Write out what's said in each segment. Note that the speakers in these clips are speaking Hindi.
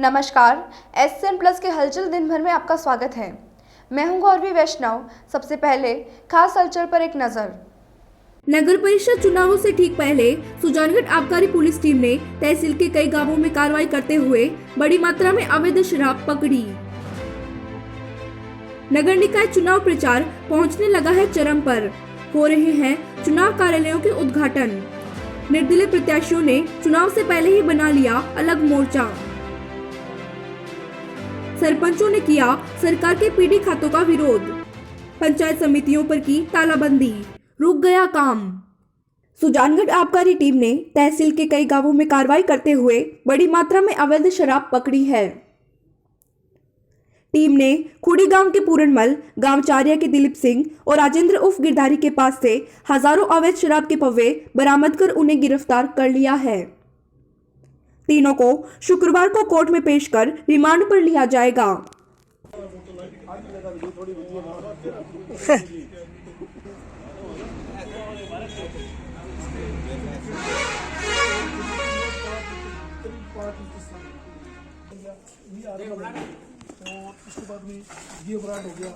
नमस्कार, SN प्लस के हलचल दिन भर में आपका स्वागत है। मैं हूं गौरवी वैष्णव। सबसे पहले खास हलचल पर एक नजर। नगर परिषद चुनावों से ठीक पहले सुजानगढ़ आबकारी पुलिस टीम ने तहसील के कई गांवों में कार्रवाई करते हुए बड़ी मात्रा में अवैध शराब पकड़ी। नगर निकाय चुनाव प्रचार पहुंचने लगा है चरम पर। हो रहे हैं चुनाव कार्यालयों के उद्घाटन। निर्दलीय प्रत्याशियों ने चुनाव से पहले ही बना लिया अलग मोर्चा। सरपंचों ने किया सरकार के पीडी खातों का विरोध। पंचायत समितियों पर की तालाबंदी, रुक गया काम। सुजानगढ़ आबकारी टीम ने तहसील के कई गांवों में कार्रवाई करते हुए बड़ी मात्रा में अवैध शराब पकड़ी है। टीम ने खुड़ी गांव के पूरनमल, गांव चारिया के दिलीप सिंह और राजेंद्र उर्फ गिरधारी के पास से हजारों अवैध शराब के पव्वे बरामद कर उन्हें गिरफ्तार कर लिया है। तीनों को शुक्रवार को कोर्ट में पेश कर रिमांड पर लिया जाएगा। और उसके बाद में ये ब्रांड हो गया।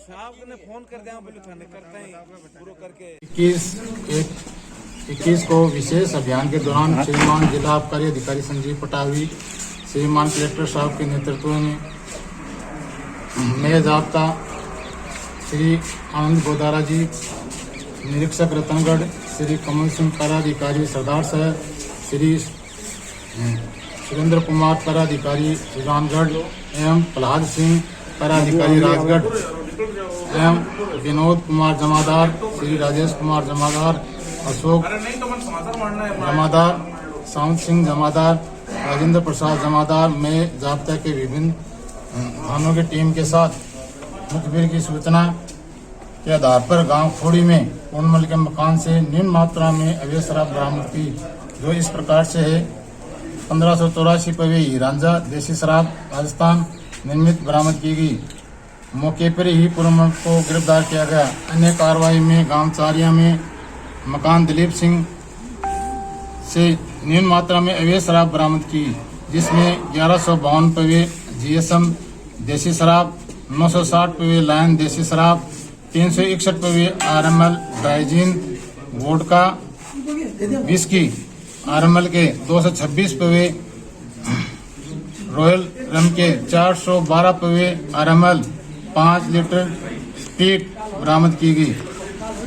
साहब ने फोन कर दिया, बोले थाने करते हैं पूरा करके। 21 को विशेष अभियान के दौरान श्रीमान जिला आबकारी अधिकारी संजीव पटावी, श्रीमान कलेक्टर साहब के नेतृत्व में नए जाब्ता श्री आनंद गोदारा जी, निरीक्षक रतनगढ़ श्री कमल सिंह, पदाधिकारी सरदार साहब, श्री सुरेंद्र कुमार, पदाधिकारी सुजानगढ़ एवं प्रहलाद सिंह, पदाधिकारी राजगढ़ एवं विनोद कुमार जमादार, श्री राजेश कुमार जमादार, अशोक जमादार, साउंड सिंह जमादार, राजेंद्र प्रसाद जमादार में जाब्ता के विभिन्न थानों की टीम के साथ मुखबिर की सूचना के आधार पर गांव खोड़ी में पूर्णमल के मकान से निम्न मात्रा में अवैध शराब बरामद की, जो इस प्रकार से है। 1584 पवे हीरांजा देसी शराब राजस्थान निर्मित बरामद की गई। मौके पर ही पूर्णमल को गिरफ्तार किया गया। अन्य कार्रवाई में गांव चारिया में मकान दिलीप सिंह से निम्न मात्रा में अवैध शराब बरामद की, जिसमें 1152 पवे GSM देसी शराब, 960 पवे लायन देसी शराब, 361 पवे RML Digene vodka whisky RML के, 226 पवे रॉयल रम के, 412 पवे RML 5 लीटर स्पीड बरामद की गई।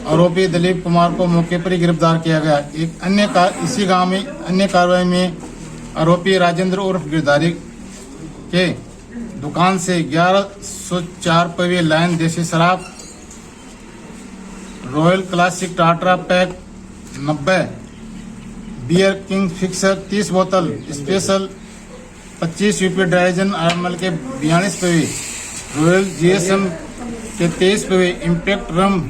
आरोपी दिलीप कुमार को मौके पर ही गिरफ्तार किया गया। एक अन्य इसी गांव में अन्य कार्रवाई में आरोपी राजेंद्र उर्फ गिरधारी के दुकान से 1104 पवे लाइन देसी शराब, royal classic tetra pack 90, beer Kingfisher 30 बोतल, स्पेशल 25 यूपी ड्राइजन RML के 42 पवे, रॉयल GSM के 23 पवे, इम्पैक्ट रम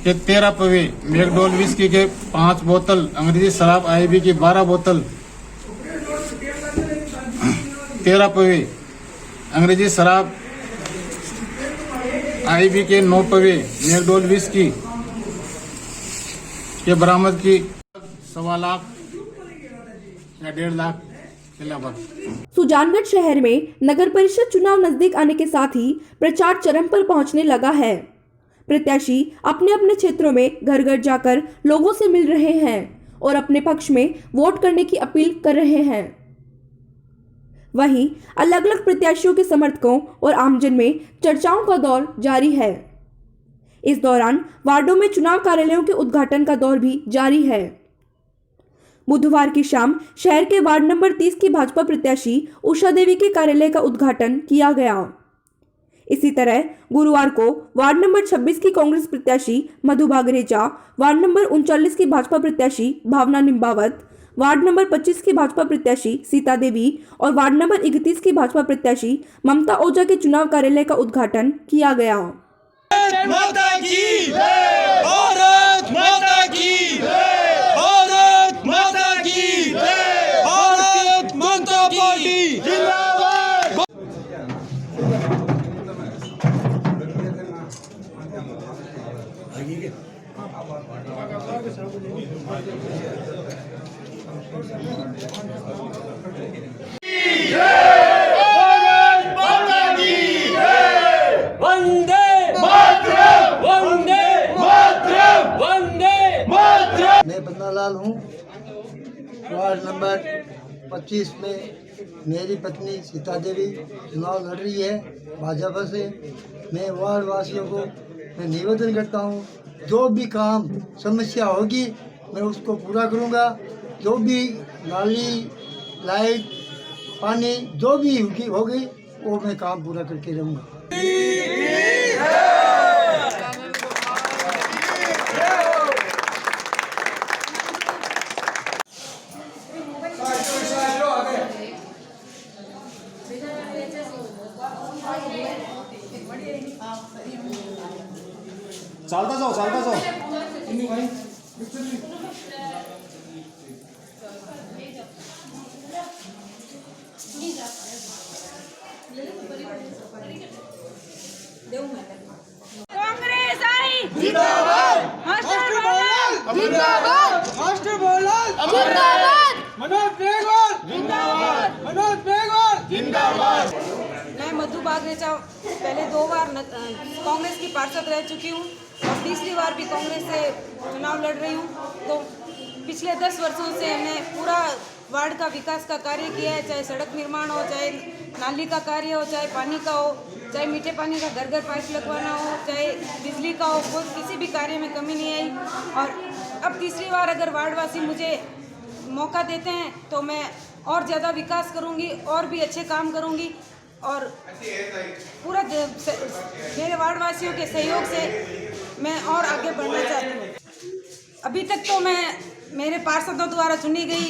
के 13 पवे, मैकडोल विस्की के 5 बोतल, अंग्रेजी शराब IB की 12 बोतल, 13 पवे, अंग्रेजी शराब IB के 9 पवे, मैकडोल विस्की के बरामद की 1.25 लाख या 1.5 लाख के लगभग। सुजानगढ़ शहर में नगर परिषद चुनाव नजदीक आने के साथ ही प्रचार चरम पर पहुंचने लगा है। प्रत्याशी अपने अपने क्षेत्रों में घर घर जाकर लोगों से मिल रहे हैं और अपने पक्ष में वोट करने की अपील कर रहे हैं। वहीं अलग अलग प्रत्याशियों के समर्थकों और आमजन में चर्चाओं का दौर जारी है। इस दौरान वार्डों में चुनाव कार्यालयों के उद्घाटन का दौर भी जारी है। बुधवार की शाम शहर के वार्ड नंबर 30 की भाजपा प्रत्याशी उषा देवी के कार्यालय का उद्घाटन किया गया। इसी तरह गुरुवार को वार्ड नंबर 26 की कांग्रेस प्रत्याशी मधु भागरेचा, वार्ड नंबर 39 की भाजपा प्रत्याशी भावना निम्बावत, वार्ड नंबर 25 की भाजपा प्रत्याशी सीता देवी और वार्ड नंबर 31 की भाजपा प्रत्याशी ममता ओझा के चुनाव कार्यालय का उद्घाटन किया गया। माता की भारत माता की, भारत माता की, भारत माता पार्टी जिंदाबाद। वंदे मातरम, वंदे मातरम, वंदे मातरम। मैं बन्नालाल हूँ। वार्ड नंबर 25 में मेरी पत्नी सीता देवी चुनाव लड़ रही है भाजपा से। मैं वार्ड वासियों को मैं निवेदन करता हूँ, जो भी काम समस्या होगी मैं उसको पूरा करूँगा। जो भी नाली, लाइट, पानी जो भी होगी वो मैं काम पूरा करके रहूँगा। चालता जाओ, चालता जाओ। कांग्रेस आई जिंदाबाद, मास्टर बोलाल जिंदाबाद, मास्टर बोलाल जिंदाबाद, मनोज बेगवाल जिंदाबाद, मनोज बेगवाल जिंदाबाद। मैं मधु बागरेचा पहले 2 बार कांग्रेस की पार्षद रह चुकी हूँ और तीसरी बार भी कांग्रेस से चुनाव लड़ रही हूँ। तो पिछले 10 वर्षों से हमने पूरा वार्ड का विकास का कार्य किया है, चाहे सड़क निर्माण हो, चाहे नाली का कार्य हो, चाहे पानी का हो, चाहे मीठे पानी का घर घर पाइप लगवाना हो, चाहे बिजली का हो, कोई किसी भी कार्य में कमी नहीं आई। और अब तीसरी बार अगर वार्डवासी मुझे मौका देते हैं तो मैं और ज़्यादा विकास करूँगी और भी अच्छे काम करूँगी और पूरा मेरे वार्डवासियों के सहयोग से मैं और आगे बढ़ना चाहती हूँ। अभी तक तो मैं मेरे पार्षदों द्वारा चुनी गई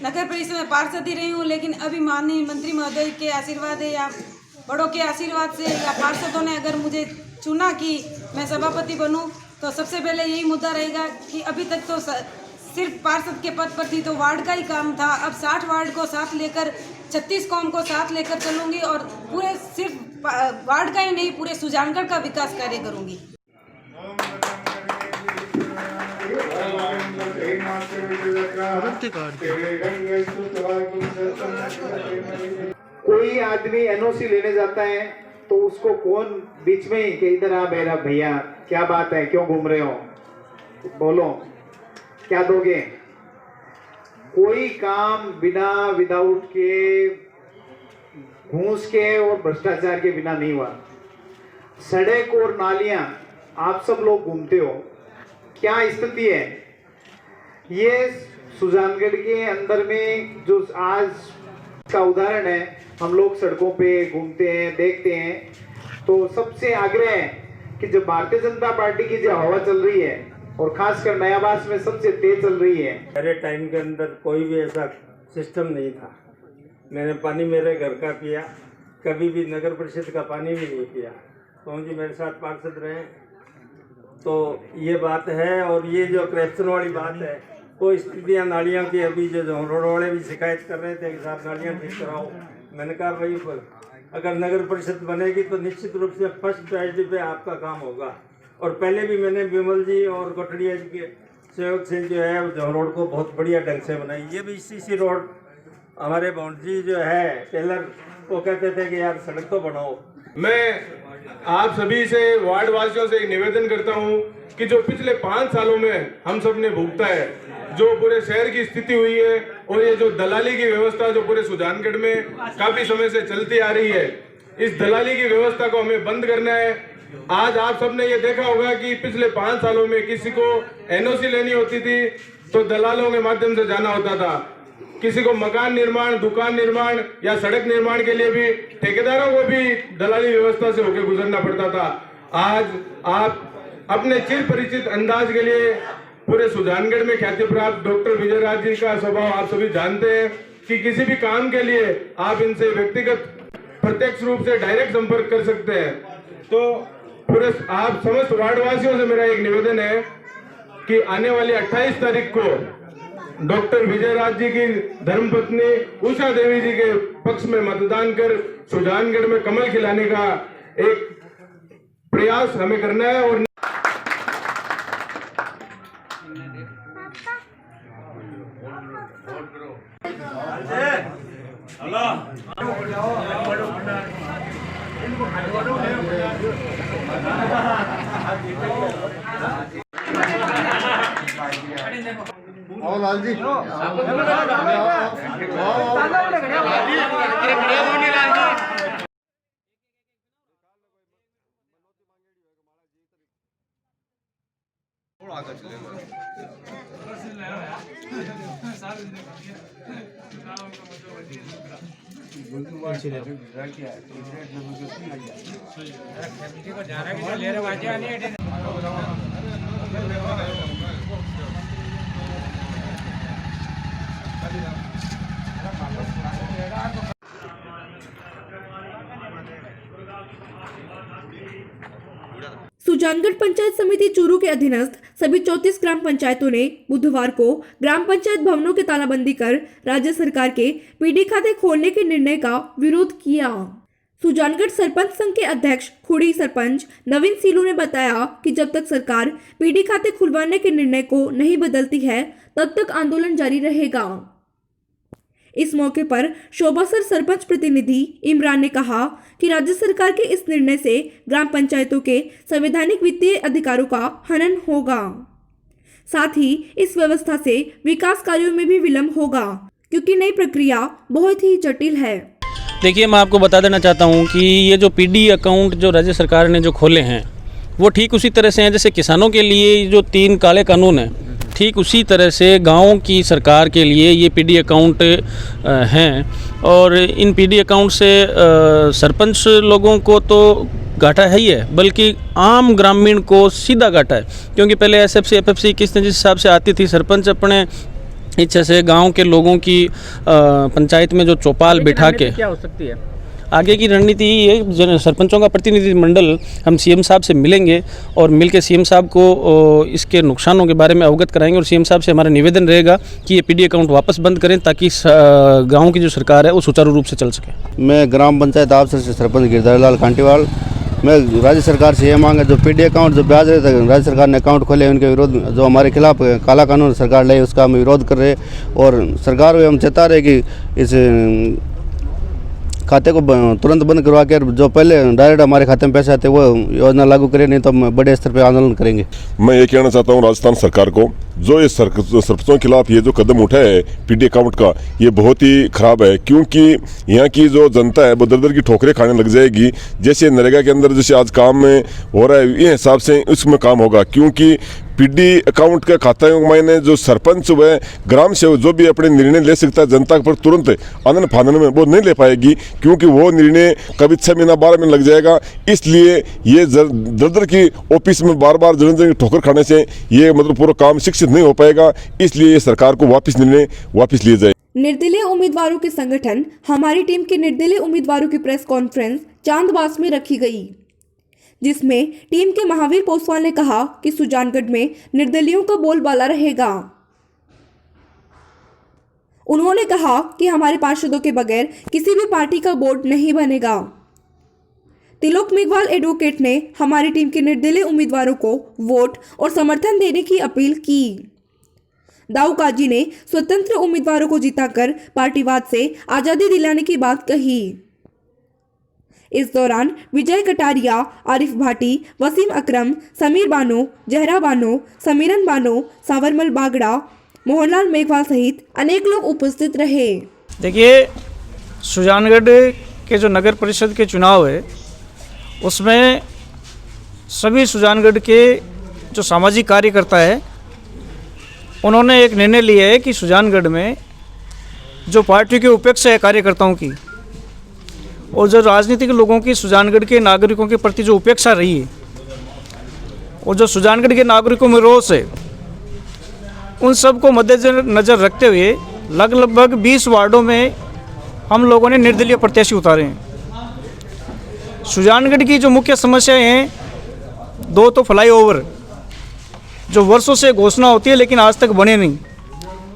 नगर परिषद में पार्षद ही रही हूँ, लेकिन अभी माननीय मंत्री महोदय के आशीर्वाद है या बड़ों के आशीर्वाद से या पार्षदों ने अगर मुझे चुना कि मैं सभापति बनूं, तो सबसे पहले यही मुद्दा रहेगा कि अभी तक तो सिर्फ पार्षद के पद पर थी तो वार्ड का ही काम था। अब 60 वार्ड को साथ लेकर 36 कौम को साथ लेकर चलूँगी और पूरे सिर्फ वार्ड का ही नहीं पूरे सुजानगढ़ का विकास कार्य करूँगी। कोई आदमी एनओसी लेने जाता है तो उसको कौन बीच में ही कि इधर आ मेरा भैया, क्या बात है, क्यों घूम रहे हो, बोलो क्या दोगे। कोई काम बिना विदाउट के, घूस के और भ्रष्टाचार के बिना नहीं हुआ। सड़क और नालियां आप सब लोग घूमते हो, क्या स्थिति है। ये सुजानगढ़ के अंदर में जो आज का उदाहरण है, हम लोग सड़कों पे घूमते हैं, देखते हैं, तो सबसे आग्रह है कि जब भारतीय जनता पार्टी की जो हवा चल रही है और खासकर नयाबास में सबसे तेज चल रही है। मेरे टाइम के अंदर कोई भी ऐसा सिस्टम नहीं था। मैंने पानी मेरे घर का पिया, कभी भी नगर परिषद का पानी भी नहीं पिया। तो जी मेरे साथ पार्षद रहे, तो ये बात है। और ये जो करप्शन वाली बात है, वो स्थितियाँ नालियों की, अभी जो रोड वाले भी शिकायत कर रहे थे कि साहब नालियाँ ठीक कराओ। मैंने कहा भाई अगर नगर परिषद बनेगी तो निश्चित रूप से फर्स्ट प्रायोरिटी पे आपका काम होगा। और पहले भी मैंने विमल जी और कोटड़िया जी के सहयोग से जो है रोड को बहुत बढ़िया ढंग से बनाई। ये भी सीसी रोड हमारे बाउंड्री जो है टेलर वो कहते थे कि यार सड़क तो बनाओ। मैं आप सभी से, वार्ड वासियों से निवेदन करता हूं कि जो पिछले 5 सालों में हम सब ने भुगता है, जो पूरे शहर की स्थिति हुई है और ये जो दलाली की व्यवस्था जो पूरे सुजानगढ़ में काफी समय से चलती आ रही है, इस दलाली की व्यवस्था को हमें बंद करना है। आज आप सबने ये देखा होगा कि पिछले 5 सालों में किसी को एनओसी लेनी होती थी तो दलालों के माध्यम से जाना होता था। किसी को मकान निर्माण, दुकान निर्माण या सड़क निर्माण के लिए भी ठेकेदारों को भी दलाली व्यवस्था से होकर गुजरना पड़ता था। आज आप अपने चिर परिचित अंदाज के लिए पूरे सुजानगढ़ में ख्याति प्राप्त डॉक्टर विजय राज जी का स्वभाव आप सभी जानते हैं कि किसी भी काम के लिए आप इनसे व्यक्तिगत प्रत्यक्ष रूप से डायरेक्ट संपर्क कर सकते हैं। तो पूरे आप समस्त वार्डवासियों से मेरा एक निवेदन है कि आने वाली 28 तारीख को डॉक्टर विजय राज जी की धर्मपत्नी उषा देवी जी के पक्ष में मतदान कर सुजानगढ़ में कमल खिलाने का एक प्रयास हमें करना है। और सुजानगढ़ पंचायत समिति चूरू के अधीनस्थ सभी 34 ग्राम पंचायतों ने बुधवार को ग्राम पंचायत भवनों की तालाबंदी कर राज्य सरकार के पीडी खाते खोलने के निर्णय का विरोध किया। सुजानगढ़ सरपंच संघ के अध्यक्ष खुड़ी सरपंच नवीन सीलू ने बताया कि जब तक सरकार पीडी खाते खुलवाने के निर्णय को नहीं बदलती है तब तक आंदोलन जारी रहेगा। इस मौके पर शोभासर सरपंच प्रतिनिधि इमरान ने कहा कि राज्य सरकार के इस निर्णय से ग्राम पंचायतों के संवैधानिक वित्तीय अधिकारों का हनन होगा। साथ ही इस व्यवस्था से विकास कार्यों में भी विलंब होगा क्योंकि नई प्रक्रिया बहुत ही जटिल है। देखिए, मैं आपको बता देना चाहता हूं कि ये जो पीडी अकाउंट जो राज्य सरकार ने जो खोले हैं वो ठीक उसी तरह से हैं जैसे किसानों के लिए जो 3 काले कानून हैं, ठीक उसी तरह से गाँव की सरकार के लिए ये पीडी अकाउंट हैं। और इन पीडी अकाउंट से सरपंच लोगों को तो घाटा है ही है, बल्कि आम ग्रामीण को सीधा घाटा है, क्योंकि पहले एसएफसी एफएफसी किस्त जिस हिसाब से आती थी, सरपंच अपने इच्छा से गांव के लोगों की पंचायत में जो चौपाल बिठा के क्या हो सकती है आगे की रणनीति यही है। सरपंचों का प्रतिनिधिमंडल हम सीएम साहब से मिलेंगे और मिलकर सीएम साहब को इसके नुकसानों के बारे में अवगत कराएंगे और सीएम साहब से हमारा निवेदन रहेगा कि ये पीडी अकाउंट वापस बंद करें ताकि गांव की जो सरकार है वो सुचारू रूप से चल सके। मैं ग्राम पंचायत अफसर से सरपंच गिरधारीलाल कांटीवाल। मैं राज्य सरकार से ये मांग है, जो पीडी अकाउंट जो ब्याज रहे थे राज्य सरकार ने अकाउंट खोले उनके विरोध जो हमारे खिलाफ काला कानून सरकार लाई उसका हम विरोध कर रहे और सरकार को हम चेता रहे कि इस खाते को तुरंत बंद करवा के जो पहले डायरेक्ट हमारे खाते में पैसे आते वो योजना लागू करें, नहीं तो हम बड़े स्तर पर आंदोलन करेंगे। मैं ये कहना चाहता हूँ राजस्थान सरकार को, जो ये सरपंचों के खिलाफ ये जो कदम उठाया है पीडी अकाउंट का, ये बहुत ही खराब है, क्योंकि यहाँ की जो जनता है वो दर दर की ठोकरें खाने लग जाएगी। जैसे नरेगा के अंदर जैसे आज काम में हो रहा है ये हिसाब से उसमें काम होगा, क्योंकि पीडी अकाउंट के खाते में जो सरपंच व ग्राम सेवक जो भी अपने निर्णय ले सकता है जनता पर तुरंत आनंद फानन में वो नहीं ले पाएगी, क्योंकि वो निर्णय कभी 6 महीना 12 महीना लग जाएगा। इसलिए ये दर दर की ऑफिस में बार बार जन की ठोकर खाने से ये मतलब पूरा काम शिक्षित नहीं हो पाएगा। इसलिए ये सरकार को निर्णय वापस लिए जाए। निर्दलीय उम्मीदवारों के संगठन हमारी टीम के निर्दलीय उम्मीदवारों की प्रेस कॉन्फ्रेंस चांदबास में रखी गई, जिसमें टीम के महावीर पोसवाल ने कहा कि सुजानगढ़ में निर्दलियों का बोलबाला रहेगा। उन्होंने कहा कि हमारे पार्षदों के बगैर किसी भी पार्टी का बोर्ड नहीं बनेगा। तिलोक मेघवाल एडवोकेट ने हमारी टीम के निर्दलीय उम्मीदवारों को वोट और समर्थन देने की अपील की। दाऊ काजी ने स्वतंत्र उम्मीदवारों को जिताकर पार्टीवाद से आजादी दिलाने की बात कही। इस दौरान विजय कटारिया, आरिफ भाटी, वसीम अकरम, समीर बानो, जहरा बानो, समीरन बानो, सावरमल बागड़ा, मोहनलाल मेघवाल सहित अनेक लोग उपस्थित रहे। देखिए, सुजानगढ़ के जो नगर परिषद के चुनाव है उसमें सभी सुजानगढ़ के जो सामाजिक कार्यकर्ता है उन्होंने एक निर्णय लिया है कि सुजानगढ़ में जो पार्टी की उपेक्षा है कार्यकर्ताओं की और जो राजनीतिक लोगों की सुजानगढ़ के नागरिकों के प्रति जो उपेक्षा रही है और जो सुजानगढ़ के नागरिकों में रोष है, उन सब को मद्देनजर रखते हुए लगभग 20 वार्डों में हम लोगों ने निर्दलीय प्रत्याशी उतारे हैं। सुजानगढ़ की जो मुख्य समस्याएं हैं, 2 तो फ्लाईओवर जो वर्षों से घोषणा होती है लेकिन आज तक बने नहीं।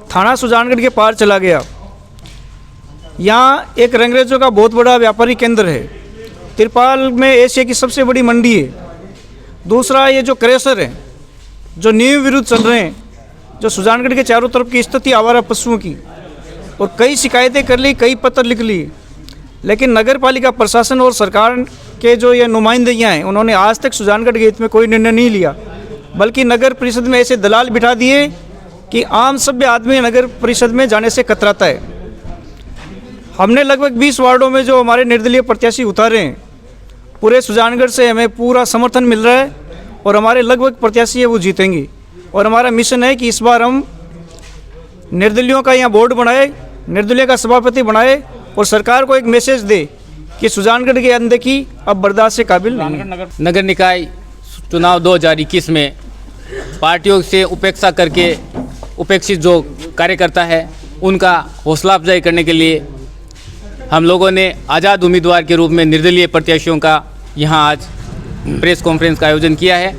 थाना सुजानगढ़ के पार चला गया। यहाँ एक रंगरेजों का बहुत बड़ा व्यापारिक केंद्र है। तिरपाल में एशिया की सबसे बड़ी मंडी है। दूसरा, ये जो क्रेशर है जो नियम विरुद्ध चल रहे हैं जो सुजानगढ़ के चारों तरफ की स्थिति आवारा पशुओं की, और कई शिकायतें कर ली, कई पत्र लिख ली, लेकिन नगर पालिका प्रशासन और सरकार के जो ये नुमाइंदियाँ हैं उन्होंने आज तक सुजानगढ़ के हित में कोई निर्णय नहीं लिया, बल्कि नगर परिषद में ऐसे दलाल बिठा दिए कि आम सभ्य आदमी नगर परिषद में जाने से कतराता है। हमने लगभग 20 वार्डों में जो हमारे निर्दलीय प्रत्याशी उतारे हैं, पूरे सुजानगढ़ से हमें पूरा समर्थन मिल रहा है और हमारे लगभग प्रत्याशी है वो जीतेंगे। और हमारा मिशन है कि इस बार हम निर्दलियों का यहाँ बोर्ड बनाए, निर्दलीय का सभापति बनाए और सरकार को एक मैसेज दे कि सुजानगढ़ के अनदेखी अब बर्दाश्त से काबिल नहीं है। नगर निकाय चुनाव 2021 में पार्टियों से उपेक्षा करके उपेक्षित जो कार्यकर्ता है उनका हौसला अफजाई करने के लिए हम लोगों ने आज़ाद उम्मीदवार के रूप में निर्दलीय प्रत्याशियों का यहाँ आज प्रेस कॉन्फ्रेंस का आयोजन किया है।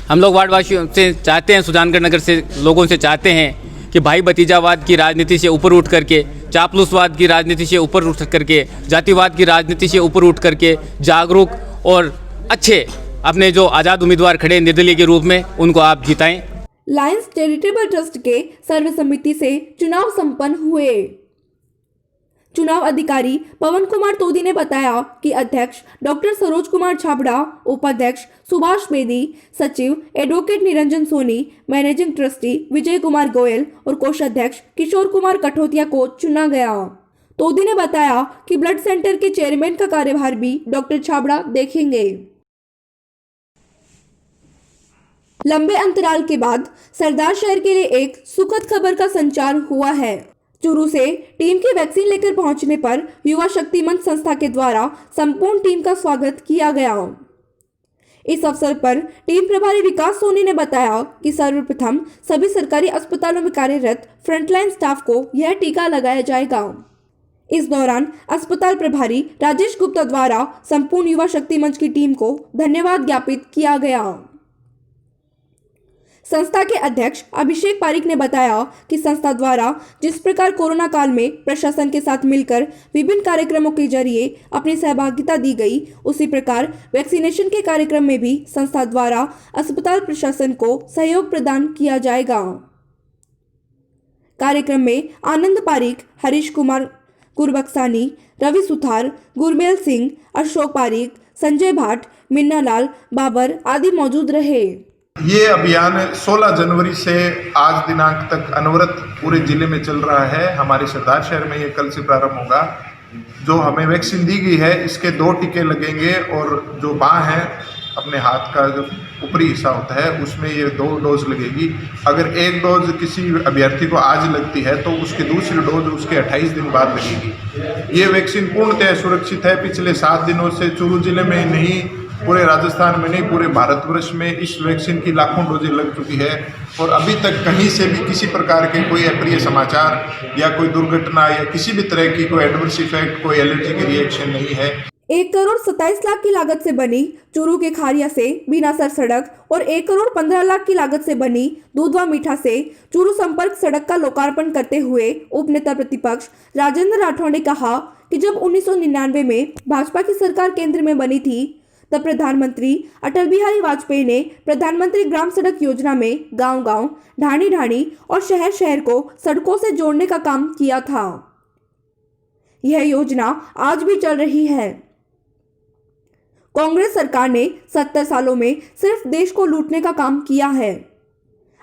हम लोग वार्डवासियों से चाहते हैं, सुजानगढ़ नगर से लोगों से चाहते हैं कि भाई भतीजावाद की राजनीति से ऊपर उठ करके, चापलूसवाद की राजनीति से ऊपर उठ करके, जातिवाद की राजनीति से ऊपर उठ करके जागरूक और अच्छे अपने जो आज़ाद उम्मीदवार खड़े निर्दलीय के रूप में उनको आप जिताएं। लायंस चैरिटेबल ट्रस्ट के सर्वसम्मति से चुनाव संपन्न हुए। चुनाव अधिकारी पवन कुमार तोदी ने बताया कि अध्यक्ष डॉक्टर सरोज कुमार छाबड़ा, उपाध्यक्ष सुभाष बेदी, सचिव advocate Niranjan Soni, managing trustee Vijay Kumar Goyal और कोषाध्यक्ष किशोर कुमार कठोतिया को चुना गया। तोदी ने बताया कि ब्लड सेंटर के चेयरमैन का कार्यभार भी डॉक्टर छाबड़ा देखेंगे। लंबे अंतराल के बाद सरदार शहर के लिए एक सुखद खबर का संचार हुआ है। चूरू से टीम की वैक्सीन लेकर पहुंचने पर युवा शक्ति मंच संस्था के द्वारा संपूर्ण टीम का स्वागत किया गया। इस अवसर पर टीम प्रभारी विकास सोनी ने बताया कि सर्वप्रथम सभी सरकारी अस्पतालों में कार्यरत फ्रंटलाइन स्टाफ को यह टीका लगाया जाएगा। इस दौरान अस्पताल प्रभारी राजेश गुप्ता द्वारा संपूर्ण युवा शक्ति मंच की टीम को धन्यवाद ज्ञापित किया गया। संस्था के अध्यक्ष अभिषेक पारिक ने बताया कि संस्था द्वारा जिस प्रकार कोरोना काल में प्रशासन के साथ मिलकर विभिन्न कार्यक्रमों के जरिए अपनी सहभागिता दी गई, उसी प्रकार वैक्सीनेशन के कार्यक्रम में भी संस्था द्वारा अस्पताल प्रशासन को सहयोग प्रदान किया जाएगा। कार्यक्रम में आनंद पारिक, हरीश कुमार गुरबक्सानी, रवि सुथार, गुरमेल सिंह, अशोक पारिक, संजय भाट, मिन्ना लाल, बाबर आदि मौजूद रहे। ये अभियान 16 जनवरी से आज दिनांक तक अनवरत पूरे जिले में चल रहा है। हमारे सरदार शहर में ये कल से प्रारंभ होगा। जो हमें वैक्सीन दी गई है इसके 2 टीके लगेंगे और जो बाँह है अपने हाथ का जो ऊपरी हिस्सा होता है उसमें ये 2 डोज लगेगी। अगर एक डोज किसी अभ्यर्थी को आज लगती है तो उसकी दूसरी डोज उसके 28 दिन बाद लगेगी। ये वैक्सीन पूर्णतः सुरक्षित है। पिछले 7 दिनों से चूरू जिले में नहीं, पूरे राजस्थान में नहीं, पूरे भारतवर्ष में इस वैक्सीन की लाखों डोजें लग चुकी है और अभी तक कहीं से भी किसी प्रकार के कोई अप्रिय समाचार या कोई दुर्घटना या किसी भी तरह की कोई एडवर्स इफेक्ट, कोई एलर्जी की रिएक्शन नहीं है। 1 करोड़ 27 लाख की लागत से बनी चूरू के खारिया से बीनासर सड़क और 1 करोड़ 15 लाख की लागत से बनी दूधवा मीठा से चूरू संपर्क सड़क का लोकार्पण करते हुए उप नेता प्रतिपक्ष राजेंद्र राठौड़ ने कहा कि जब 1999 में भाजपा की सरकार केंद्र में बनी थी तब प्रधानमंत्री अटल बिहारी वाजपेयी ने प्रधानमंत्री ग्राम सड़क योजना में गांव-गांव, ढाणी-ढाणी और शहर-शहर को सड़कों से जोड़ने का काम किया था। यह योजना आज भी चल रही है। कांग्रेस सरकार ने 70 सालों में सिर्फ देश को लूटने का काम किया है।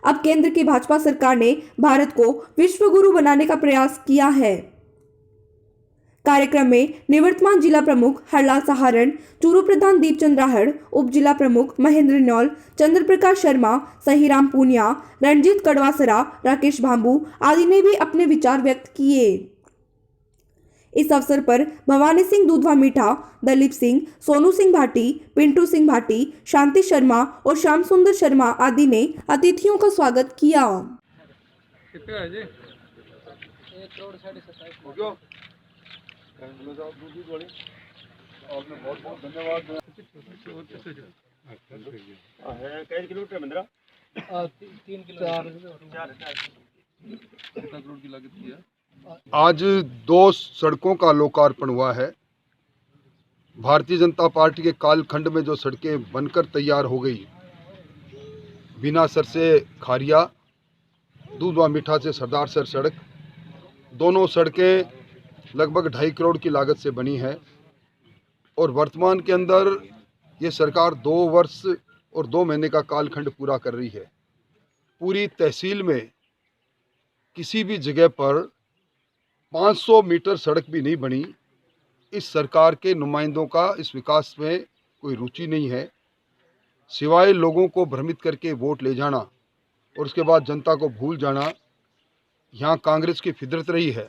अब केंद्र की भाजपा सरकार ने भारत को विश्व गुरु बनाने का प्रयास किया है। कार्यक्रम में निवर्तमान जिला प्रमुख हरलाल सहारण, चूरू प्रधान दीपचंद राहड़, उप जिला प्रमुख महेंद्र न्यौल, चंद्र प्रकाश शर्मा, सहीराम पूनिया, रणजीत कड़वासरा, राकेश भांबू आदि ने भी अपने विचार व्यक्त किए। इस अवसर पर भवानी सिंह दूधवा मीठा, दलीप सिंह, सोनू सिंह भाटी, पिंटू सिंह भाटी, शांति शर्मा और श्याम सुंदर शर्मा आदि ने अतिथियों का स्वागत किया। आपने बहुत बहुत धन्यवाद। 3 किलोमीटर 3 किलो 4 करोड़ की लागत की है। आज 2 सड़कों का लोकार्पण हुआ है। भारतीय जनता पार्टी के कालखंड में जो सड़कें बनकर तैयार हो गई, बीनासर से खारिया दूधवा मीठा से सरदार सर सड़क, दोनों सड़कें लगभग 2.5 करोड़ की लागत से बनी है और वर्तमान के अंदर ये सरकार 2 वर्ष और 2 महीने का कालखंड पूरा कर रही है। पूरी तहसील में किसी भी जगह पर 500 मीटर सड़क भी नहीं बनी। इस सरकार के नुमाइंदों का इस विकास में कोई रुचि नहीं है, सिवाय लोगों को भ्रमित करके वोट ले जाना और उसके बाद जनता को भूल जाना। यहाँ कांग्रेस की फितरत रही है।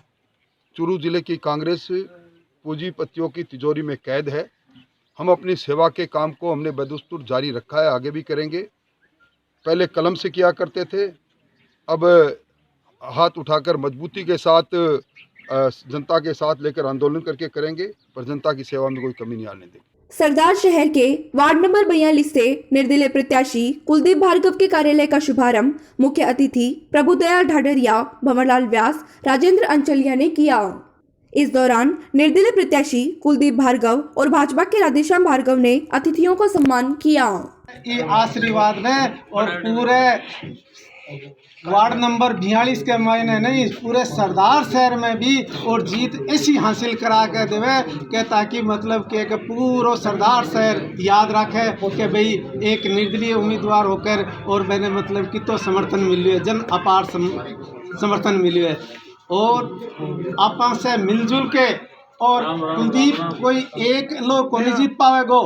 चूरू जिले की कांग्रेस पूंजीपतियों की तिजोरी में कैद है। हम अपनी सेवा के काम को हमने बदस्तूर जारी रखा है, आगे भी करेंगे। पहले कलम से किया करते थे, अब हाथ उठाकर मजबूती के साथ जनता के साथ लेकर आंदोलन करके करेंगे, पर जनता की सेवा में कोई कमी नहीं आने देंगे। सरदार शहर के वार्ड नंबर 42 से निर्दलीय प्रत्याशी कुलदीप भार्गव के कार्यालय का शुभारंभ मुख्य अतिथि प्रभुदयाल ढाडरिया, भंवरलाल व्यास, राजेंद्र अंचलिया ने किया। इस दौरान निर्दलीय प्रत्याशी कुलदीप भार्गव और भाजपा के राधेश्याम भार्गव ने अतिथियों का सम्मान किया। ये आशीर्वाद ने और पूरे वार्ड नंबर 42 के मायने नहीं, पूरे सरदार शहर में भी और जीत ऐसी हासिल करा के देवे कि ताकि मतलब कि पूरा सरदार शहर याद रखे कि भाई एक निर्दलीय उम्मीदवार होकर और मैंने मतलब कि तो समर्थन मिली है, जन अपार समर्थन मिली है और आपा से मिलजुल के और कुलदीप कोई एक लोग को नहीं जीत पावेगो,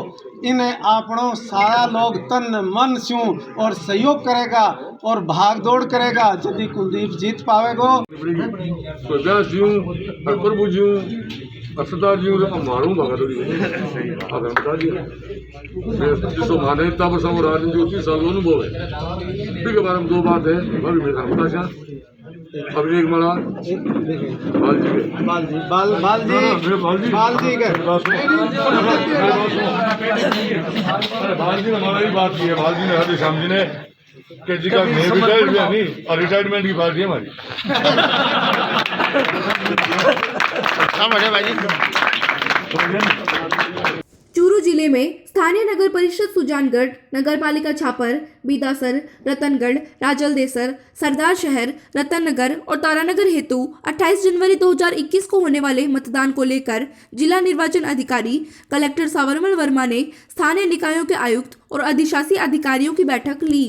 इन्हें आपनों सारा लोग तन मन स्यूं और सहयोग करेगा और भाग दौड़ करेगा यदि कुलदीप जीत पावेगो। प्रभु जी सरदार जी मारू बहादुरी जिसको मान्यता पर सब राजनीति सालों अनुभव है। के बारे में 2 बात है, अभिषेक मला बालजी ने हमारा ही बात की है। बालजी ने राधेश्याम जी ने कि जी का रिटायर्ड हुआ नहीं और रिटायरमेंट की पार्टी है हमारी। चूरू जिले में स्थानीय नगर परिषद सुजानगढ़, नगर पालिका छापर, बीदासर, रतनगढ़, राजलदेसर, सरदार शहर, रतननगर और तारानगर हेतु 28 जनवरी 2021 को होने वाले मतदान को लेकर जिला निर्वाचन अधिकारी कलेक्टर सावरमल वर्मा ने स्थानीय निकायों के आयुक्त और अधिशासी अधिकारियों की बैठक ली।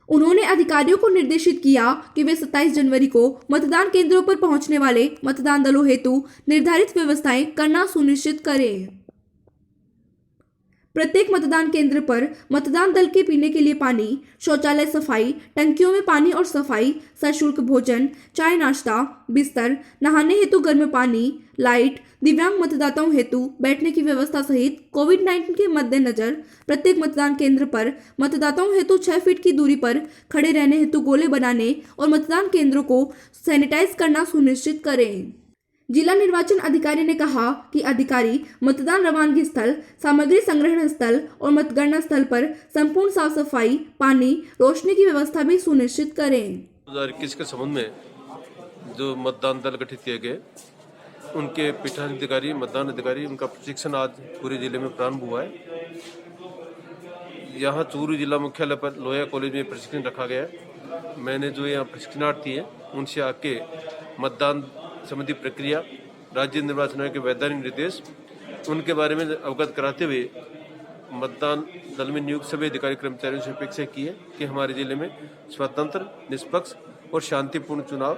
उन्होंने अधिकारियों को निर्देशित किया कि वे 27 जनवरी को मतदान केंद्रों पर पहुंचने वाले मतदान दलों हेतु निर्धारित व्यवस्थाएं करना सुनिश्चित करें। प्रत्येक मतदान केंद्र पर मतदान दल के पीने के लिए पानी, शौचालय सफाई, टंकियों में पानी और सफाई, सशुल्क भोजन, चाय नाश्ता, बिस्तर, नहाने हेतु गर्म पानी, लाइट, दिव्यांग मतदाताओं हेतु बैठने की व्यवस्था सहित कोविड-19 के मद्देनजर प्रत्येक मतदान केंद्र पर मतदाताओं हेतु 6 फीट की दूरी पर खड़े रहने हेतु गोले बनाने और मतदान केंद्रों को सैनिटाइज करना सुनिश्चित करें। जिला निर्वाचन अधिकारी ने कहा कि अधिकारी मतदान रवानगी स्थल, सामग्री संग्रहण स्थल और मतगणना स्थल पर संपूर्ण साफ सफाई, पानी, रोशनी की व्यवस्था भी सुनिश्चित करें। 2021 के संबंध में जो मतदान दल गठित किए गए उनके पीठाधिकारी, मतदान अधिकारी, उनका प्रशिक्षण आज पूरे जिले में प्रारंभ हुआ है। यहाँ चूरू जिला मुख्यालय पर लोहिया कॉलेज में प्रशिक्षण रखा गया है। मैंने जो यहाँ प्रशिक्षणार्थी हैं उनसे आके मतदान संबंधी प्रक्रिया, राज्य निर्वाचन आयोग के वैधानिक निर्देश, उनके बारे में अवगत कराते हुए मतदान दल में नियुक्त सभी अधिकारी कर्मचारियों से अपेक्षा की है कि हमारे जिले में स्वतंत्र, निष्पक्ष और शांतिपूर्ण चुनाव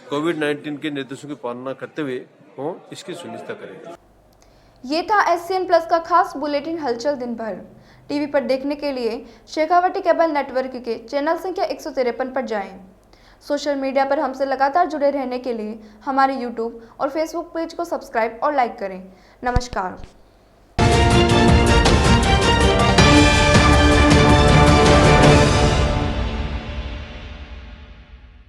कोविड-19 के निर्देशों की पालना करते हुए हों, इसकी सुनिश्चित करें। ये था SCN प्लस का खास बुलेटिन हलचल दिन भर। टीवी पर देखने के लिए शेखावटी केबल नेटवर्क के चैनल संख्या 153 पर जाएं। सोशल मीडिया पर हमसे लगातार जुड़े रहने के लिए हमारे YouTube और Facebook पेज को सब्सक्राइब और लाइक करें। नमस्कार।